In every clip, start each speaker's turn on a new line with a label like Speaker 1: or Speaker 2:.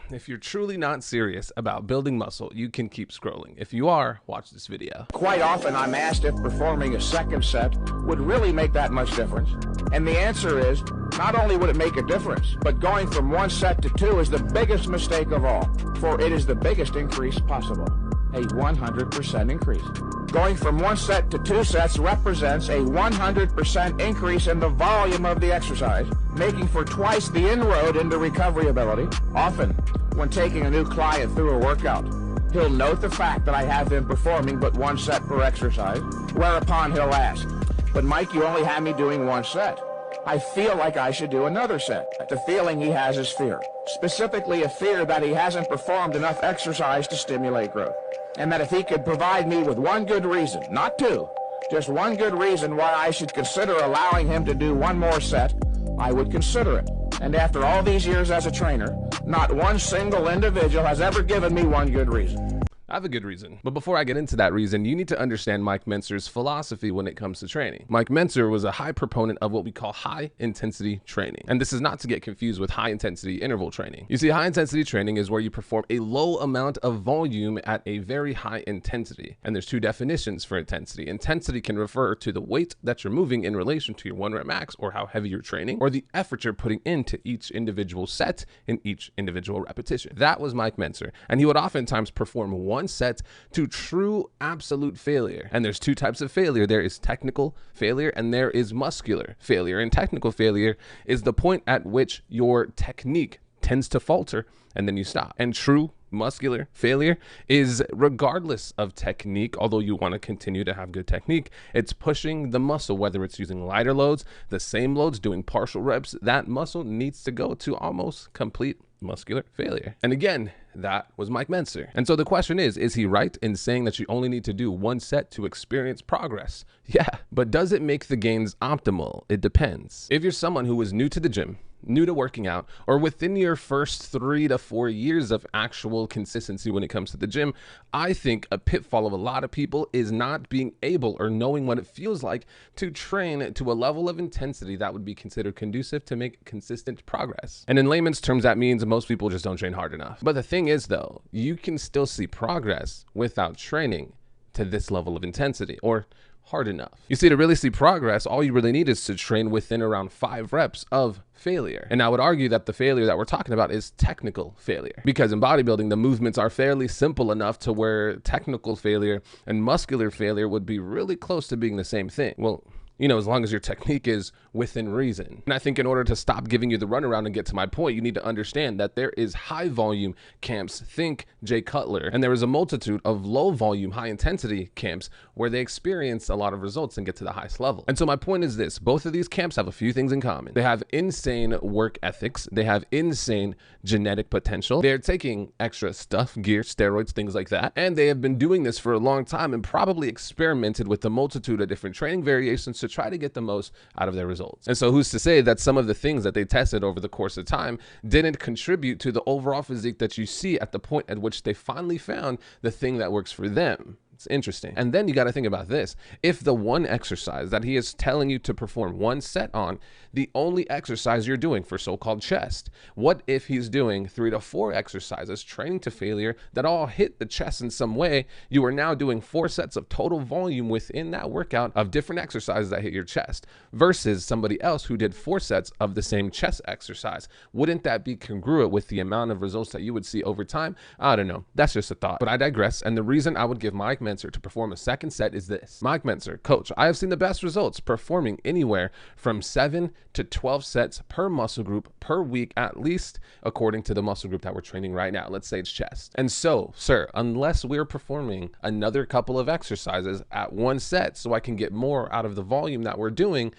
Speaker 1: If you're truly not serious about building muscle, you can keep scrolling. If you are, watch this video.
Speaker 2: Quite often I'm asked if performing a second set would really make that much difference. And the answer is, not only would it make a difference, but going from 1 set to 2 is the biggest mistake of all, for it is the biggest increase possible. A 100% increase. Going from 1 set to 2 sets represents a 100% increase in the volume of the exercise, making for twice the inroad into recovery ability. Often, when taking a new client through a workout, he'll note the fact that I have him performing but 1 set per exercise, whereupon he'll ask, "But Mike, you only have me doing 1 set. I feel like I should do another set." The feeling he has is fear, specifically a fear that he hasn't performed enough exercise to stimulate growth. And that if he could provide me with 1 good reason, not 2, just 1 good reason why I should consider allowing him to do 1 more set, I would consider it. And after all these years as a trainer, not 1 single individual has ever given me 1 good reason.
Speaker 1: I have a good reason. But before I get into that reason, you need to understand Mike Mentzor's philosophy when it comes to training. Mike Mentzor was a high proponent of what we call high intensity training. And this is not to get confused with high intensity interval training. You see, high intensity training is where you perform a low amount of volume at a very high intensity. And there's 2 definitions for intensity. Intensity can refer to the weight that you're moving in relation to your 1 rep max, or how heavy you're training, or the effort you're putting into each individual set in each individual repetition. That was Mike Mentzor. And he would oftentimes perform 1 set to true absolute failure. And there's 2 types of failure. There is technical failure and there is muscular failure. And technical failure is the point at which your technique tends to falter and then you stop. And true muscular failure is regardless of technique, although you want to continue to have good technique, it's pushing the muscle, whether it's using lighter loads, the same loads, doing partial reps, that muscle needs to go to almost complete muscular failure. And again, that was Mike Mentzor. And so the question is he right in saying that you only need to do 1 set to experience progress? Yeah, but does it make the gains optimal? It depends. If you're someone who is new to the gym, new to working out, or within your first 3 to 4 years of actual consistency when it comes to the gym, I think a pitfall of a lot of people is not being able or knowing what it feels like to train to a level of intensity that would be considered conducive to make consistent progress. And in layman's terms, that means most people just don't train hard enough. But the thing is though, you can still see progress without training to this level of intensity or hard enough. You see, to really see progress, all you really need is to train within around 5 reps of failure. And I would argue that the failure that we're talking about is technical failure, because in bodybuilding, the movements are fairly simple enough to where technical failure and muscular failure would be really close to being the same thing. Well, you know, as long as your technique is within reason. And I think in order to stop giving you the runaround and get to my point, you need to understand that there is high volume camps, think Jay Cutler, and there is a multitude of low volume, high intensity camps where they experience a lot of results and get to the highest level. And so my point is this, both of these camps have a few things in common. They have insane work ethics. They have insane genetic potential. They're taking extra stuff, gear, steroids, things like that. And they have been doing this for a long time and probably experimented with a multitude of different training variations to try to get the most out of their results. And so who's to say that some of the things that they tested over the course of time didn't contribute to the overall physique that you see at the point at which they finally found the thing that works for them? It's interesting. And then you got to think about this. If the 1 exercise that he is telling you to perform 1 set on, the only exercise you're doing for so-called chest, what if he's doing 3 to 4 exercises, training to failure, that all hit the chest in some way? You are now doing 4 sets of total volume within that workout of different exercises that hit your chest versus somebody else who did 4 sets of the same chest exercise. Wouldn't that be congruent with the amount of results that you would see over time? I don't know. That's just a thought, but I digress. And the reason I would give Mike Mentzor to perform a second set is this. Mike Mentzor, coach, I have seen the best results performing anywhere from 7 to 12 sets per muscle group per week, at least according to the muscle group that we're training right now. Let's say it's chest. And so, sir, unless we're performing another couple of exercises at 1 set so I can get more out of the volume that we're doing,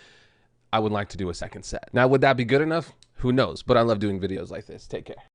Speaker 1: I would like to do a second set. Now, would that be good enough? Who knows? But I love doing videos like this. Take care.